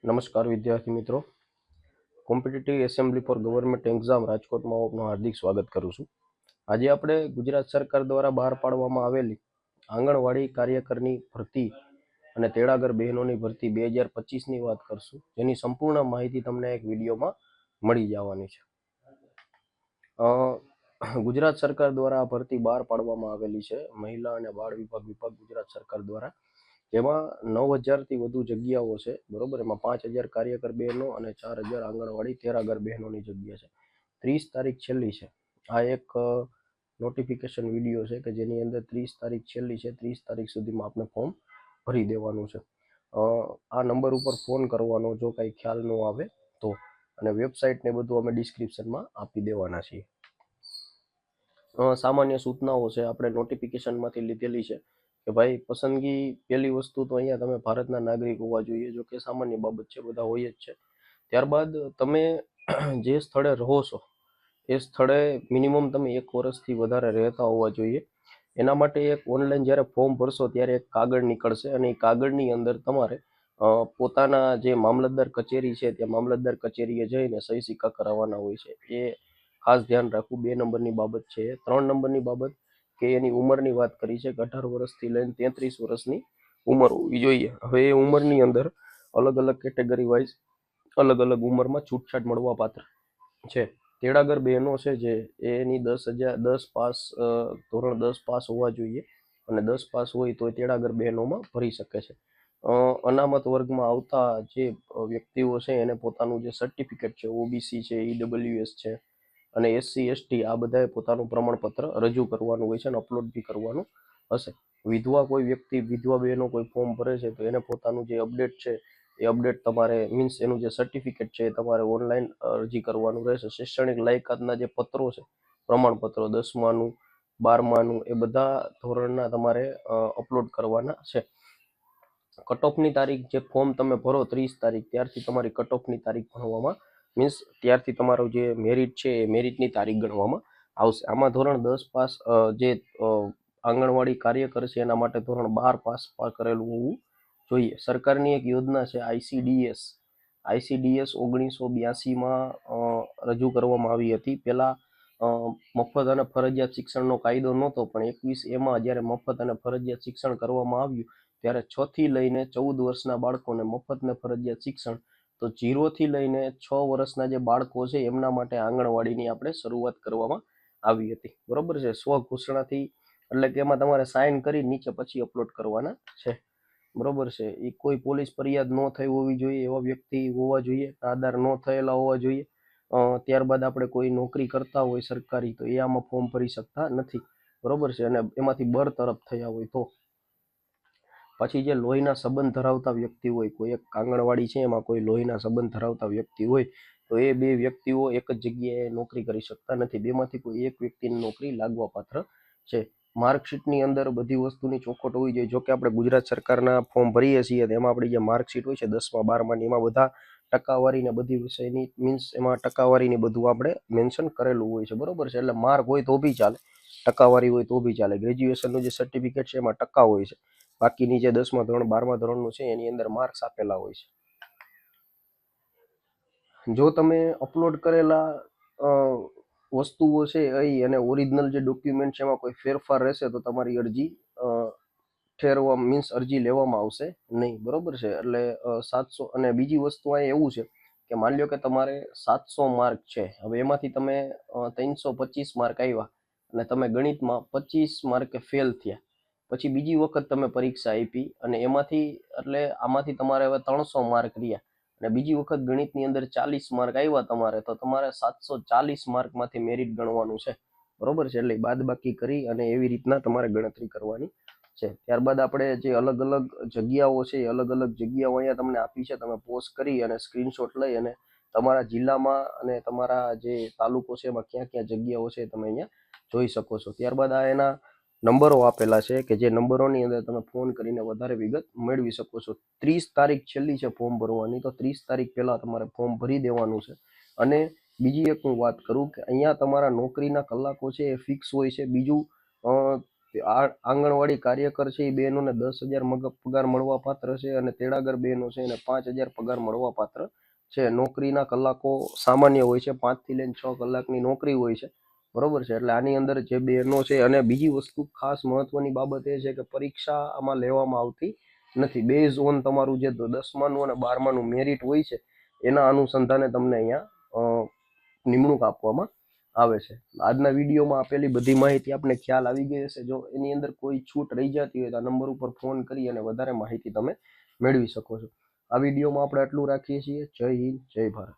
નમસ્કાર વિદ્યાર્થી મિત્રો, competitive assembly for government exam રાજકોટમાં આપનું હાર્દિક સ્વાગત કરું છું. આજે આપણે ગુજરાત સરકાર દ્વારા બહાર પાડવામાં આવેલી આંગણવાડી કાર્યકરની ભરતી અને તેડાગર બહેનોની ભરતી 2025ની વાત કરશું, જેની સંપૂર્ણ માહિતી તમને એક વિડીયોમાં મળી જવાની છે. ગુજરાત સરકાર દ્વારા આ ભરતી બહાર પાડવામાં આવેલી છે. મહિલા અને બાળ વિભાગ ગુજરાત સરકાર દ્વારા, જેમાં 9,000થી વધુ જગ્યાઓ છે. બરોબર, એમાં 5,000 કાર્યકર બહેનો અને 4,000 આંગણવાડી તેડાગર બહેનોની જગ્યા છે. 30 તારીખ છેલ્લી છે. આ એક નોટિફિકેશન વિડીયો છે કે જેની અંદર 30 તારીખ છેલ્લી છે. 30 તારીખ સુધીમાં આપણે ફોર્મ ભરી દેવાનું છે. આ નંબર ઉપર ફોન કરવાનો જો કાંઈ ખ્યાલ ન આવે તો, અને વેબસાઇટ ને બધું અમે ડિસ્ક્રિપ્શનમાં આપી દેવાના છીએ. સામાન્ય સૂચનાઓ છે આપણે નોટિફિકેશનમાંથી લીધેલી છે કે ભાઈ પસંદગી, પહેલી વસ્તુ તો અહીંયા તમે ભારતના નાગરિક હોવા જોઈએ, જો કે સામાન્ય બાબત છે, બધા હોય જ છે. ત્યારબાદ તમે જે સ્થળે રહો છો એ સ્થળે મિનિમમ તમે 1 વર્ષથી વધારે રહેતા હોવા જોઈએ. એના માટે એક ઓનલાઈન જ્યારે ફોર્મ ભરશો ત્યારે એક કાગળ નીકળશે, અને એ કાગળની અંદર તમારે પોતાના જે મામલતદાર કચેરી છે ત્યાં મામલતદાર કચેરીએ જઈને સહી સિક્કા કરાવવાના હોય છે. એ ખાસ ધ્યાન રાખવું. 2 નંબરની બાબત છે. 3 નંબરની બાબત કે એની ઉંમરની વાત કરી છે કે 18 વર્ષથી લઈને 33 વર્ષની ઉંમર હોવી જોઈએ. હવે એ ઉંમરની અંદર અલગ અલગ કેટેગરી વાઇઝ અલગ અલગ ઉંમરમાં છૂટછાટ મળવા પાત્ર છે. તેડાગર બહેનો છે જે એની 10 પાસ, ધોરણ 10 પાસ હોવા જોઈએ, અને 10 પાસ હોય તો તેડાગર બહેનોમાં ભરી શકે છે. અનામત વર્ગમાં આવતા જે વ્યક્તિઓ છે એને પોતાનું જે સર્ટિફિકેટ છે, ઓબીસી છે, ઈડબ્લ્યુએસ છે અને એસસી એસટી, આ બધાએ પોતાનું પ્રમાણપત્ર રજૂ કરવાનું હોય છે અને અપલોડ બી કરવાનું હશે. વિધવા કોઈ વ્યક્તિ, વિધવા બહેનો કોઈ ફોર્મ ભરે છે તો એને પોતાનું જે અપડેટ છે એ અપડેટ તમારે, મીન્સ એનું જે સર્ટિફિકેટ છે એ તમારે ઓનલાઈન અરજી કરવાનું રહેશે. શૈક્ષણિક લાયકાતના જે પત્રો છે, પ્રમાણપત્રો 10માનું 12માનું, એ બધા ધોરણના તમારે અપલોડ કરવાના છે. કટ ઓફની તારીખ, જે ફોર્મ તમે ભરો 30 તારીખ, ત્યારથી તમારી કટ ઓફની તારીખ ભણવામાં, મીન્સ ત્યારથી તમારું જે મેરિટ છે એ મેરિટની તારીખ ગણવામાં આવશે. આમાં ધોરણ 10 પાસ જે આંગણવાડી કાર્યકર છે એના માટે ધોરણ 12 પાસ કરેલું હોવું જોઈએ. સરકારની એક યોજના છે આઈસીડીએસ 1982માં રજૂ કરવામાં આવી હતી. પહેલા મફત અને ફરજિયાત શિક્ષણનો કાયદો નહોતો, પણ 21A જ્યારે મફત અને ફરજિયાત શિક્ષણ કરવામાં આવ્યું ત્યારે 6 થી લઈને 14 વર્ષના બાળકોને મફત ને ફરજિયાત શિક્ષણ, તો 0 થી લઈને 6 વર્ષના જે બાળકો છે એમના માટે આંગણવાડીની આપણે શરૂઆત કરવામાં આવી હતી. બરોબર છે. સ્વ ઘોષણાથી, એટલે કે એમાં તમારે સાઇન કરી નીચે પછી અપલોડ કરવાના છે. બરોબર છે. એ કોઈ પોલીસ ફરિયાદ ન થઈ હોવી જોઈએ એવા વ્યક્તિ હોવા જોઈએ, આધાર ન થયેલા હોવા જોઈએ. ત્યારબાદ આપણે કોઈ નોકરી કરતા હોય સરકારી, તો એ આમાં ફોર્મ ભરી શકતા નથી. બરોબર છે. અને એમાંથી બરતરફ થયા હોય તો. પછી જે લોહીના સંબંધ ધરાવતા વ્યક્તિ હોય, કોઈ એક આંગણવાડી છે એમાં કોઈ લોહીના સંબંધ ધરાવતા વ્યક્તિ હોય, તો એ 2 વ્યક્તિઓ એક જ જગ્યાએ નોકરી કરી શકતા નથી. 2માંથી કોઈ એક વ્યક્તિની નોકરી લાગવા પાત્ર છે. માર્કશીટની અંદર બધી વસ્તુની ચોખવટ હોવી જોઈએ. જોકે આપણે ગુજરાત સરકારના ફોર્મ ભરીએ છીએ એમાં આપણી જે માર્કશીટ હોય છે 10મા 12માની, એમાં બધા ટકાવારી ને બધી વિષયની, મીન્સ એમાં ટકાવારીની બધું આપણે મેન્શન કરેલું હોય છે. બરોબર છે. એટલે માર્ક હોય તો બી ચાલે, ટકાવારી હોય તો બી ચાલે. ગ્રેજ્યુએશનનું જે સર્ટિફિકેટ છે એમાં ટકા હોય છે, બાકીની જે 10મા ધોરણ 12મા ધોરણનું છે એની અંદર માર્ક્સ આપેલા હોય છે. જો તમે અપલોડ કરેલા વસ્તુઓ છે એ અને ઓરિજિનલ જે ડોક્યુમેન્ટ છે એમાં કોઈ ફેરફાર રહેશે તો તમારી અરજી ઠેરવા, મીન્સ અરજી લેવામાં આવશે નહીં. બરોબર છે. એટલે 700. અને બીજી વસ્તુ અહીંયા એવું છે કે માની લો કે તમારે 700 માર્ક છે, હવે એમાંથી તમે 325 માર્ક આવ્યા અને તમે ગણિતમાં 25 માર્કે ફેલ થયા, પછી બીજી વખત તમે પરીક્ષા આપી અને એમાંથી, એટલે આમાંથી તમારે હવે 300 માર્ક રહ્યા અને બીજી વખત ગણિતની અંદર 40 માર્ક આવ્યા તમારે, તો તમારે 740 માર્કમાંથી મેરિટ ગણવાનું છે. બરોબર છે. એટલે બાદ બાકી કરી અને એવી રીતના તમારે ગણતરી કરવાની છે. ત્યારબાદ આપણે જે અલગ અલગ જગ્યાઓ છે એ અલગ અલગ જગ્યાઓ અહીંયા તમને આપી છે. તમે પોસ્ટ કરી અને સ્ક્રીનશોટ લઈ અને તમારા જિલ્લામાં અને તમારા જે તાલુકો છે એમાં ક્યાં ક્યાં જગ્યાઓ છે તમે અહીંયા જોઈ શકો છો. ત્યારબાદ આ એના નંબરો આપેલા છે કે જે નંબરોની અંદર તમે ફોન કરીને વધારે વિગત મેળવી શકો છો. 30 તારીખ છેલ્લી છે ફોર્મ ભરવાની, તો 30 તારીખ પહેલાં તમારે ફોર્મ ભરી દેવાનું છે. અને બીજી એક હું વાત કરું કે અહીંયા તમારા નોકરીના કલાકો છે એ ફિક્સ હોય છે. બીજું આ આંગણવાડી કાર્યકર છે એ બહેનોને 10,000 પગાર મળવા પાત્ર છે, અને તેડાગર બહેનો છે એને 5,000 પગાર મળવા પાત્ર છે. નોકરીના કલાકો સામાન્ય હોય છે, 5 થી લઈને 6 કલાકની નોકરી હોય છે, બરોબર છે. એટલે આની અંદર જે બહેનો છે, અને બીજી વસ્તુ ખાસ મહત્વની બાબત એ છે કે પરીક્ષા આમાં લેવામાં આવતી નથી. બેઝ ઓન તમારું જે 10માનું અને 12માનું મેરિટ હોય છે એના અનુસંધાને તમને અહીંયા નિમણૂક આપવામાં આવે છે. આજના વિડીયોમાં આપેલી બધી માહિતી આપને ખ્યાલ આવી ગઈ હશે. જો એની અંદર કોઈ છૂટ રહી જતી હોય તો આ નંબર ઉપર ફોન કરી અને વધારે માહિતી તમે મેળવી શકો છો. આ વિડીયોમાં આપણે આટલું રાખીએ છીએ. જય હિન્દ, જય ભારત.